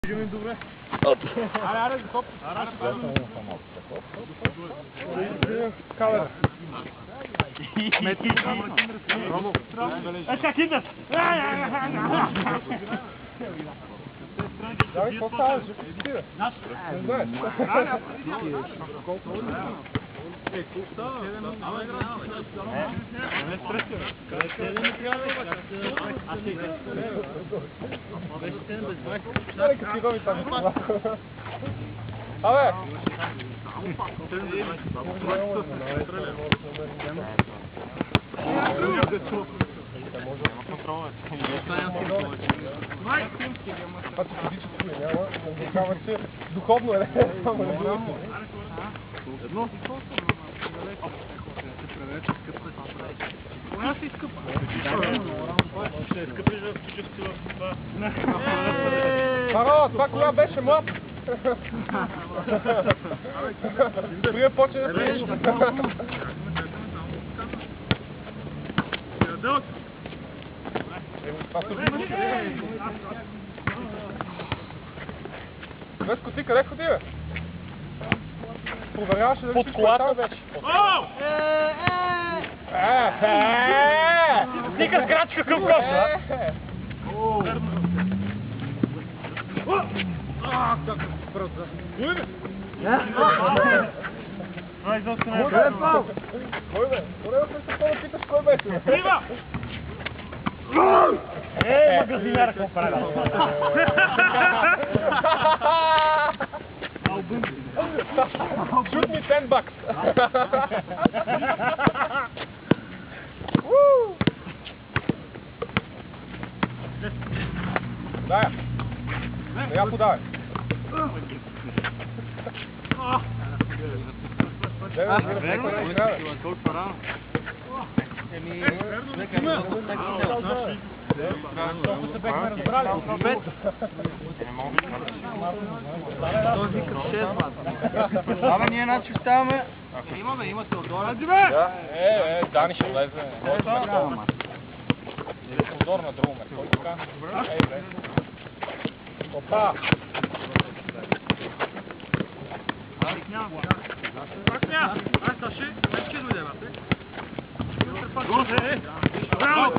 Живем добре. Аре, хоп. Камера. Ромо. Ека, киндат! Давай, какво става? Не знаеш. Абе! Това че физически няма, означава, че духовно е само не знам. Едно. Коя си изкъпа? Ще изкъпиш в чужести в това. Харо, това коя беше млад? Прие почне да пиеш. Дълъг. Веско, ти къде ходи, бе? Проверяваше дали всичко е там вече. Стига с крачка към коса! Как бърза. Ай, изобщо не е. Кой бе? Кой бе? Кой бе? Питаш кой беше? Прива! Магазинера, какво прави? Shoot me $10. Дай я. Сега подавай. Толкова се бехме разбрали. Този вика 6 бата. Абе, ние значи ставаме... Има Теодора. Дани ще влезе. Теодор на друго ме. Кой така? Ей, бе. Опа! Ай, Саши, вече дойде, бате. Браво,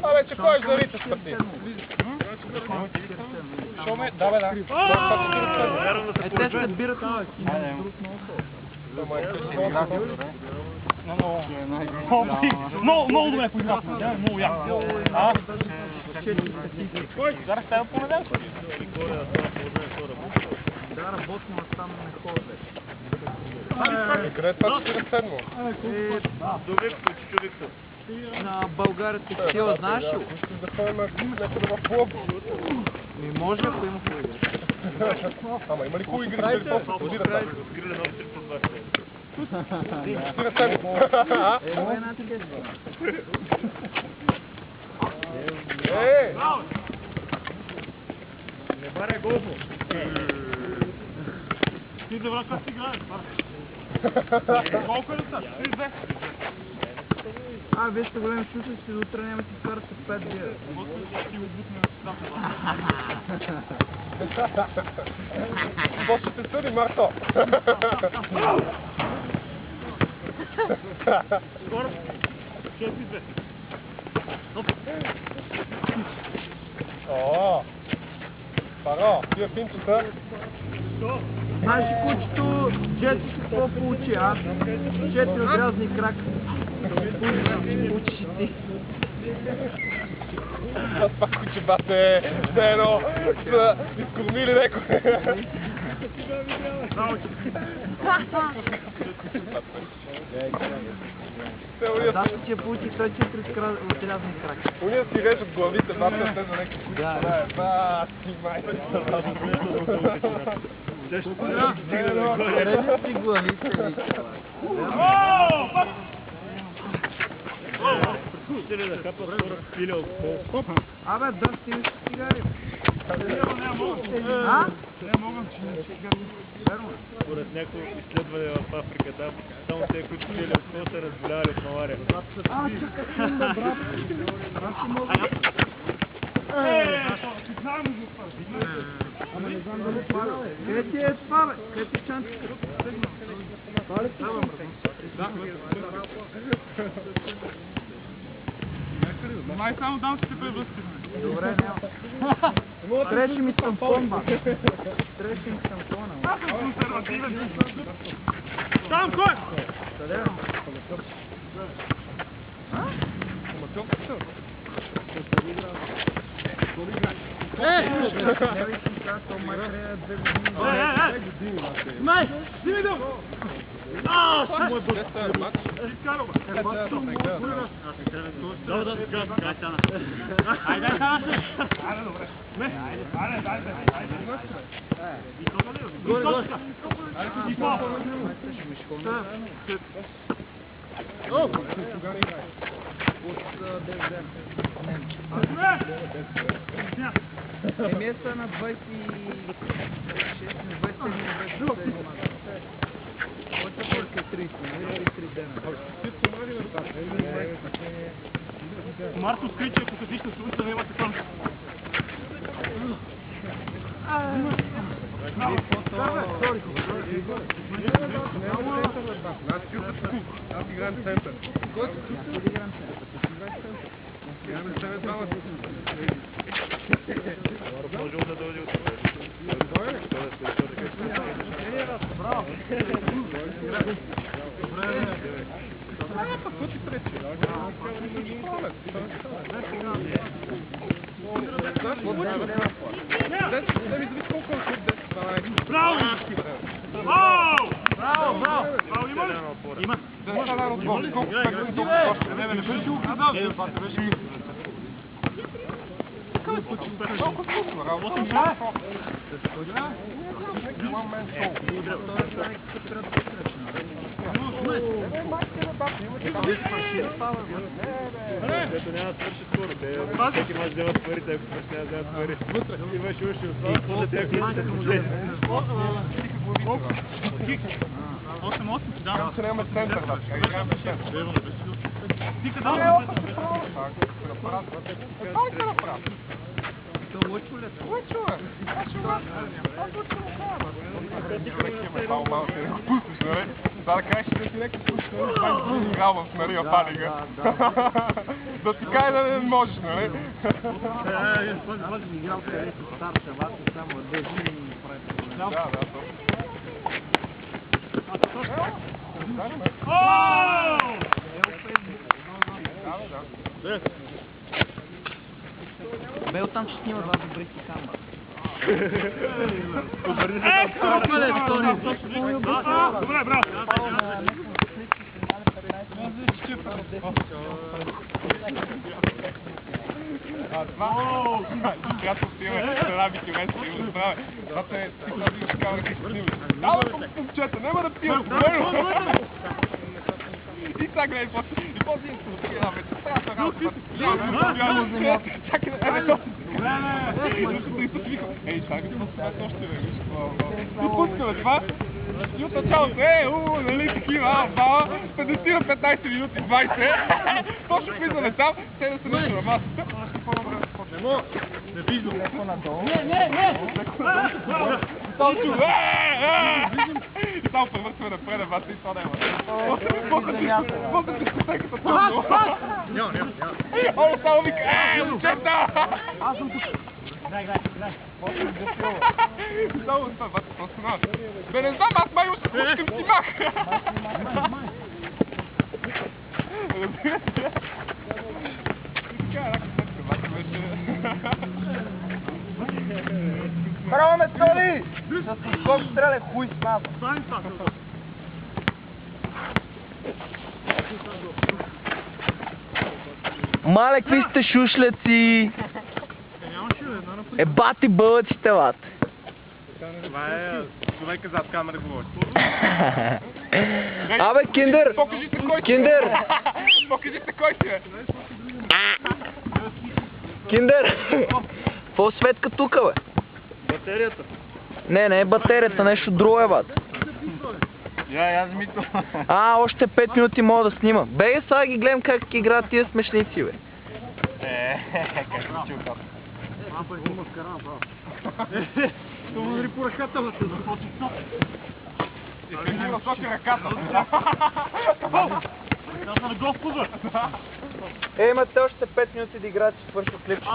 Абе, че кой за Рита спърти? Шо ме? Да, бе, да. Те ще бират. Много добре поиграхме, много яко. Зараз става понеделка. Да, работим, а там не ходя. Къде това 47-мо? До Виктор, чичо Виктор. На България се сила, знаеш ли? Мислиш да ходим някъде в клуб? Ми може, ако има хубави игри. Ама има ли хубави игри, дали просто подират там? Грили на 320. 47-мо. Ево една такива. Не барай голфо. Ти добра как си играеш, колко е ли са? 3-2. Вие сте големи случаи, че до утре няма си карате 5 бира. Може да си обутнем с Какво ще те съди, Марто? скоро. 6-2. О! Паро, тия пинчета. Знаеш ли, кучето, Джети си какво получи, а? 4 отрязни крак. Учиш и ти. Това пак куче, бате, все едно са изкормили некои. Да, ще ти получи той 4 отрязни крак. Уния си режат главите, бате, те за някакви куче. Да, си майка. Реже си главите, вика. Ще ли да хапа скоро пиля от пол? Абе, да, стигаш цигари. А? Не мога, че не цигари. Според някои изследвания в Африка, там само те, които пили от пол, се разболявали от малария. Чакай, брат. Брат, си мога. Къде ти е това, бе? Къде ти чантика? Това ли ти? Май само дамските превръзки. Добре, няма. Трябваше ми тампон, ба. Трябваше ми тампона. Аз съм консервативен. Там кой? Къде е? Май, вземи го! Мой бъде става матч. Айде, добре. Емеса на 26, на 27, Още повече 30, не 3 дена. Марто скрича, ако къдиш на сумица, не имате там. Аз играем център. Играем център. Може да дойде от това. Браво! Какво ти пречи? Браво! Браво, има ли? Има. Дето няма да свърши скоро. Всеки може да вземат парите, ако свърши няма да вземат пари. Имаш уши от това. После тях не се може. 8-8, да. Ще нямаме център, да. Играем център. Ти къде да Да кажеш, да ти нека слушаш, играл в Мария Палига. Да ти кажа да не можеш, нали? Играл където старша, вата само дежи и прави. Да. Бе, оттам ще снима два добри си камера. Добре, браво! Когато отиваме с рабите, вместо да им оправя. Това е психологическа камера, като снимаш. Дава момчета, няма да пия и сега гледай, и после им се отиде една вече. Трябва да работа. Чакай, ей, чакай, какво още виж? И пускаме това. И от началото, нали такива, баба, 50 на 15 минути, 20. Точно влизаме там, те да се нещо на масата. Не мога! Не виждам! И само превърсваме напред, бата и това да има. После ти се като трудно. Няма. Оле, само вика, момчета! Аз съм тук. Дай. Само това, бата, просто наш. Бе, не знам, аз май ще пускам си мах. Браво, Метоли! С скок стреля, хуй с нас. Мале, какви сте шушлеци? Бати бъдъците, бат. Това е човека зад камера говори. Абе, Киндер! Покажите кой си! Киндер! Покажите кой си, бе! Киндер! Какво светка тука, бе? Батерията. Не е батерията, нещо друго е, бат. Аз ми това. Още 5 минути мога да снима. Бега сега ги гледам как играят тия смешници, бе. Как се чука. Това удари по ръката, да се започне стоп. И кажи да сочи ръката. Ръката на гол в пузър. Имате още 5 минути да играете четвърто клипче.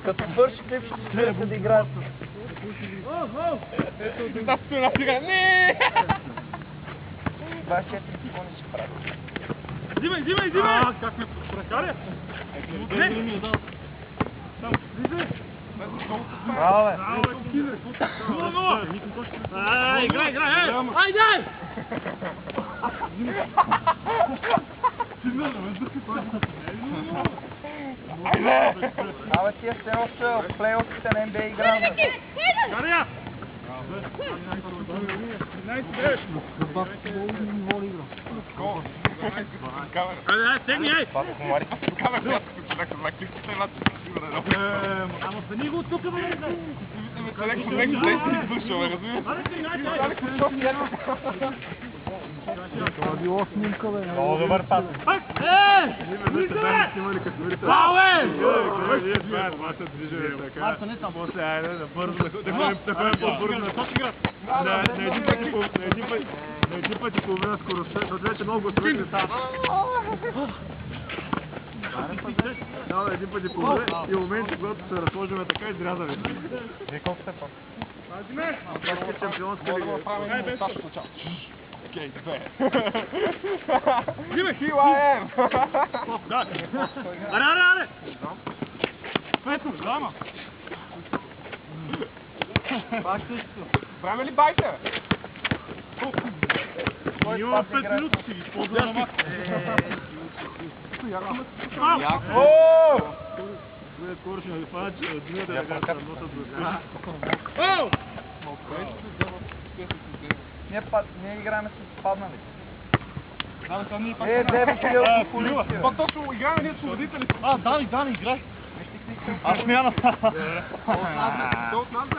Като свърши клипче, спирате да играете. Да се нафига. Не! 24 секунди ще прави. Взимай! Как ме прекаря? Не! Браво, бе! Играй! Айде! Абе, тия сте още в плейофите на NBA игра, бе. Каря! Айде, стегни, ей! Ама стани го от тук, бе! Било снимка, бе. Много добър пас. Браво, Това се движи така. После айде да бързо, да ходим по-бързо. На един път и половина скоростта, защото вече много строите става. Да, един път и половина и в момента, когато се разложиме така, изряза вече. Вие колко сте пак? Тоска шампионска лига. Окей, две. Взимай! Хила ем! Аре! Пето, драма! Правим ли байте? Има 5 минути си ги използваме на мак. Скоро ще ме фана, че другата ръка се носят до Ние играем с паднали. Е, 9 хиляди полиция. По-точно играем ние с водители. Дани, играй. Аз смяна. То от нас, бе.